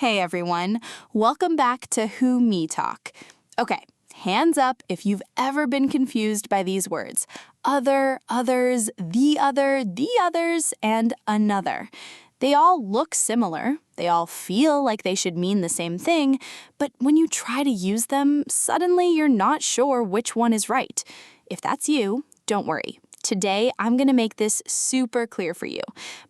Hey everyone, welcome back to Who Me Talk. Okay, hands up if you've ever been confused by these words. Other, others, the others, and another. They all look similar, they all feel like they should mean the same thing, but when you try to use them, suddenly you're not sure which one is right. If that's you, don't worry. Today, I'm going to make this super clear for you.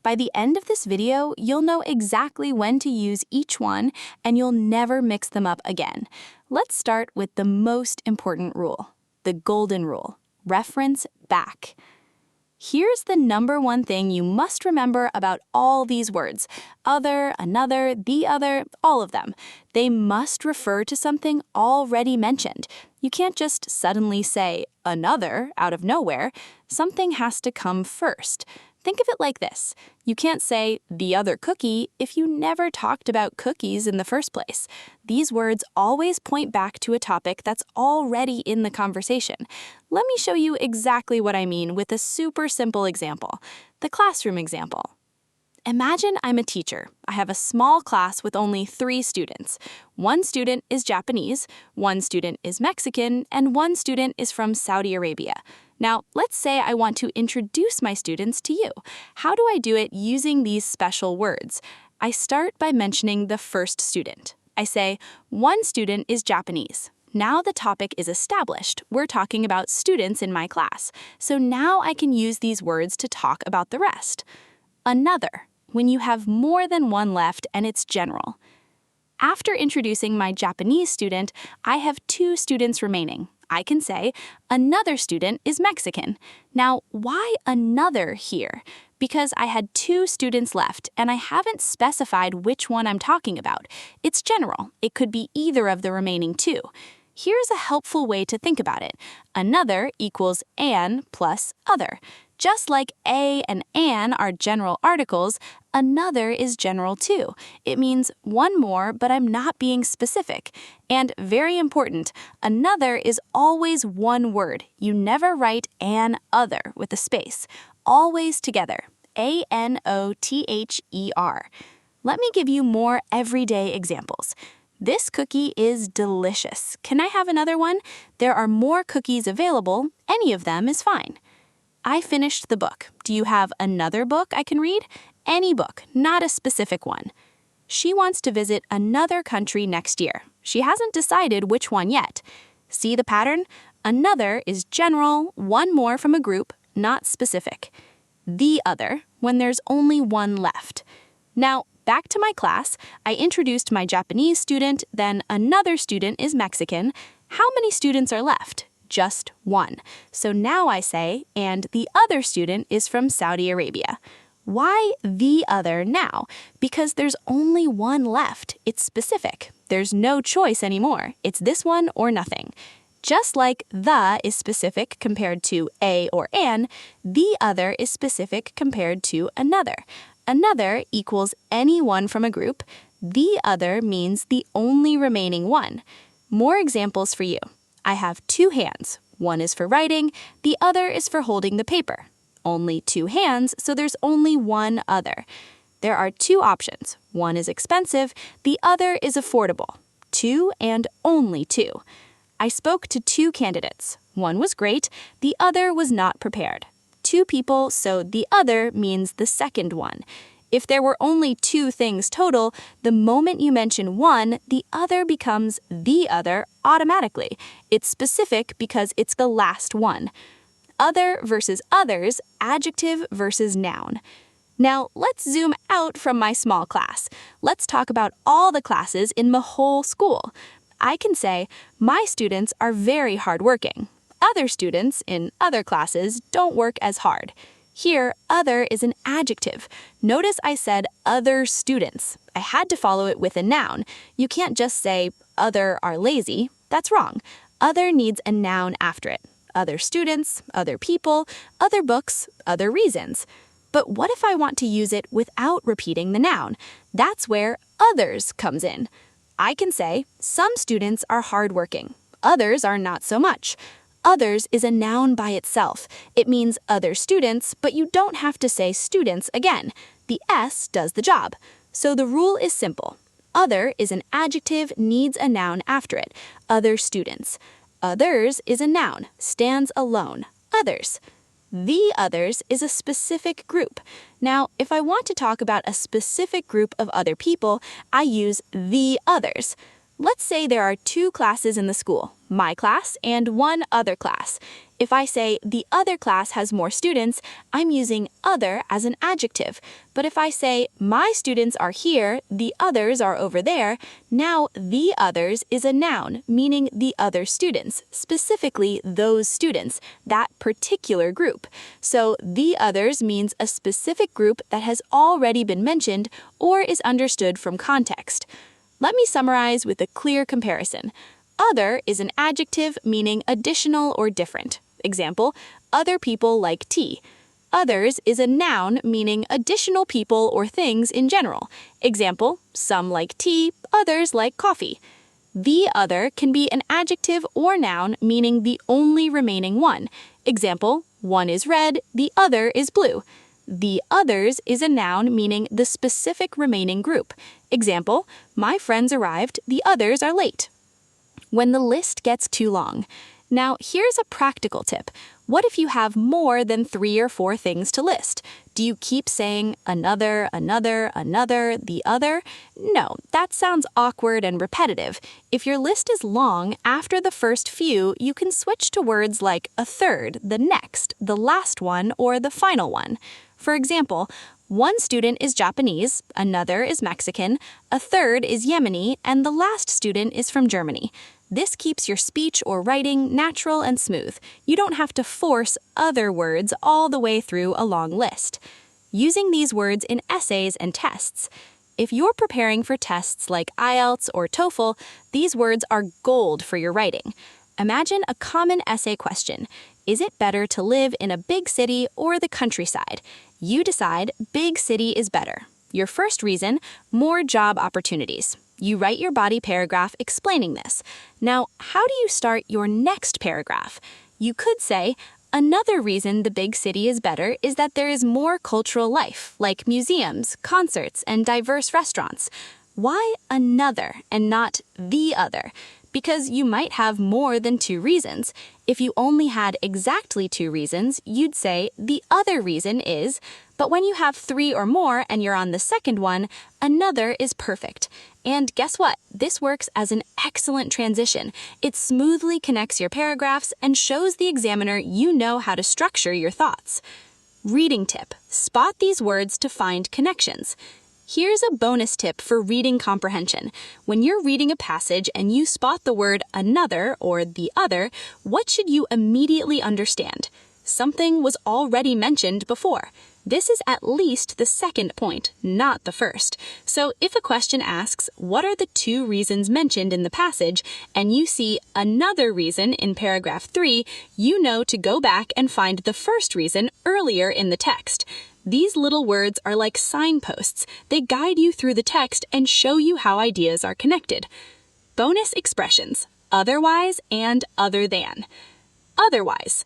By the end of this video, you'll know exactly when to use each one, and you'll never mix them up again. Let's start with the most important rule, the golden rule. Reference back. Here's the number one thing you must remember about all these words. Other, another, the other, all of them. They must refer to something already mentioned. You can't just suddenly say another out of nowhere. Something has to come first. Think of it like this. You can't say the other cookie if you never talked about cookies in the first place. These words always point back to a topic that's already in the conversation. Let me show you exactly what I mean with a super simple example. The classroom example. Imagine I'm a teacher. I have a small class with only 3 students. One student is Japanese, one student is Mexican, and one student is from Saudi Arabia. Now, let's say I want to introduce my students to you. How do I do it using these special words? I start by mentioning the first student. I say, one student is Japanese. Now the topic is established. We're talking about students in my class. So now I can use these words to talk about the rest. Another, when you have more than one left and it's general. After introducing my Japanese student, I have 2 students remaining. I can say, another student is Mexican. Now, why another here? Because I had 2 students left, and I haven't specified which one I'm talking about. It's general. It could be either of the remaining 2. Here's a helpful way to think about it. Another equals an plus other. Just like a and an are general articles, another is general too. It means one more, but I'm not being specific. And very important, another is always one word. You never write an other with a space. Always together. A-N-O-T-H-E-R. Let me give you more everyday examples. This cookie is delicious. Can I have another one? There are more cookies available. Any of them is fine. I finished the book. Do you have another book I can read? Any book, not a specific one. She wants to visit another country next year. She hasn't decided which one yet. See the pattern? Another is general, one more from a group, not specific. The other, when there's only one left. Now, back to my class, I introduced my Japanese student, then another student is Mexican. How many students are left? Just one. So now I say, and the other student is from Saudi Arabia. Why the other now? Because there's only one left. It's specific. There's no choice anymore. It's this one or nothing. Just like the is specific compared to a or an, the other is specific compared to another. Another equals any one from a group. The other means the only remaining one. More examples for you. I have 2 hands. One is for writing, the other is for holding the paper. Only 2 hands, so there's only one other. There are 2 options. One is expensive, the other is affordable. 2 and only 2. I spoke to 2 candidates. One was great, the other was not prepared. 2 people, so the other means the second one. If there were only 2 things total, the moment you mention one, the other becomes the other automatically. It's specific because it's the last one. Other versus others, adjective versus noun. Now, let's zoom out from my small class. Let's talk about all the classes in the whole school. I can say, my students are very hardworking. Other students in other classes don't work as hard. Here, other is an adjective. Notice I said other students. I had to follow it with a noun. You can't just say other are lazy. That's wrong. Other needs a noun after it. Other students, other people, other books, other reasons. But what if I want to use it without repeating the noun? That's where others comes in. I can say some students are hardworking. Others are not so much. Others is a noun by itself. It means other students, but you don't have to say students again. The S does the job. So the rule is simple. Other is an adjective, needs a noun after it. Other students. Others is a noun, stands alone. Others. The others is a specific group. Now, if I want to talk about a specific group of other people, I use the others. Let's say there are 2 classes in the school, my class and one other class. If I say the other class has more students, I'm using other as an adjective. But if I say my students are here, the others are over there, now the others is a noun, meaning the other students, specifically those students, that particular group. So the others means a specific group that has already been mentioned or is understood from context. Let me summarize with a clear comparison. Other is an adjective meaning additional or different. Example, other people like tea. Others is a noun meaning additional people or things in general. Example, some like tea, others like coffee. The other can be an adjective or noun meaning the only remaining one. Example, one is red, the other is blue. The others is a noun meaning the specific remaining group. Example, my friends arrived, the others are late. When the list gets too long. Now, here's a practical tip. What if you have more than 3 or 4 things to list? Do you keep saying another, the other? No, that sounds awkward and repetitive. If your list is long, after the first few, you can switch to words like a third, the next, the last one, or the final one. For example, one student is Japanese, another is Mexican, a third is Yemeni, and the last student is from Germany. This keeps your speech or writing natural and smooth. You don't have to force other words all the way through a long list. Using these words in essays and tests. If you're preparing for tests like IELTS or TOEFL, these words are gold for your writing. Imagine a common essay question. Is it better to live in a big city or the countryside? You decide big city is better. Your first reason, more job opportunities. You write your body paragraph explaining this. Now, how do you start your next paragraph? You could say, another reason the big city is better is that there is more cultural life, like museums, concerts, and diverse restaurants. Why another and not the other? Because you might have more than 2 reasons. If you only had exactly 2 reasons, you'd say the other reason is, but when you have 3 or more and you're on the second one, another is perfect. And guess what? This works as an excellent transition. It smoothly connects your paragraphs and shows the examiner you know how to structure your thoughts. Reading tip: spot these words to find connections. Here's a bonus tip for reading comprehension. When you're reading a passage and you spot the word another or the other, what should you immediately understand? Something was already mentioned before. This is at least the second point, not the first. So if a question asks, what are the 2 reasons mentioned in the passage, and you see another reason in paragraph 3, you know to go back and find the first reason earlier in the text. These little words are like signposts. They guide you through the text and show you how ideas are connected. Bonus expressions: otherwise and other than. Otherwise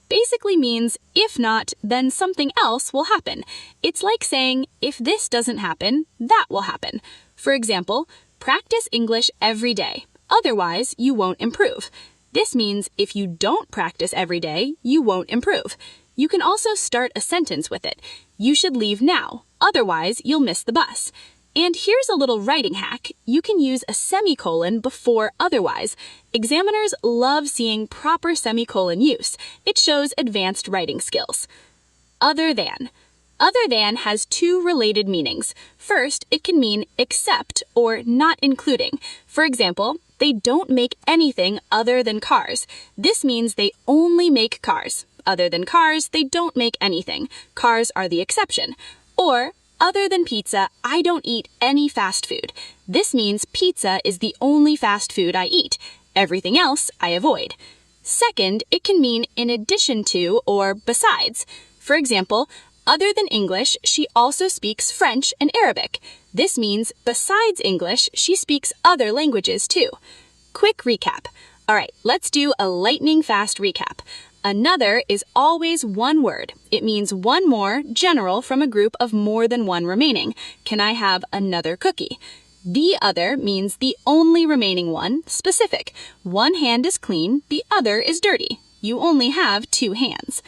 basically means if not, then something else will happen. It's like saying, if this doesn't happen, that will happen. For example, practice English every day. Otherwise, you won't improve. This means if you don't practice every day, you won't improve. You can also start a sentence with it. You should leave now, otherwise you'll miss the bus. And here's a little writing hack. You can use a semicolon before otherwise. Examiners love seeing proper semicolon use. It shows advanced writing skills. Other than. Other than has 2 related meanings. First, it can mean except or not including. For example, they don't make anything other than cars. This means they only make cars. Other than cars, they don't make anything. Cars are the exception. Or, other than pizza, I don't eat any fast food. This means pizza is the only fast food I eat. Everything else I avoid. Second, it can mean in addition to or besides. For example, other than English, she also speaks French and Arabic. This means besides English, she speaks other languages too. Quick recap. All right, let's do a lightning fast recap. Another is always one word. It means one more, general, from a group of more than one remaining. Can I have another cookie? The other means the only remaining one, specific. One hand is clean, the other is dirty. You only have two hands.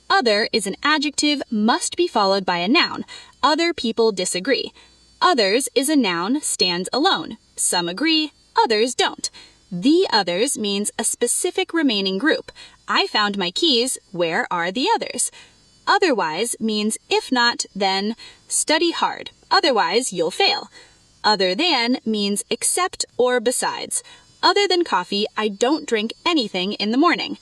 Other is an adjective, must be followed by a noun. Other people disagree. Others is a noun, stands alone. Some agree, others don't. The others means a specific remaining group. I found my keys, where are the others? Otherwise means if not, then study hard, otherwise you'll fail. Other than means except or besides. Other than coffee, I don't drink anything in the morning.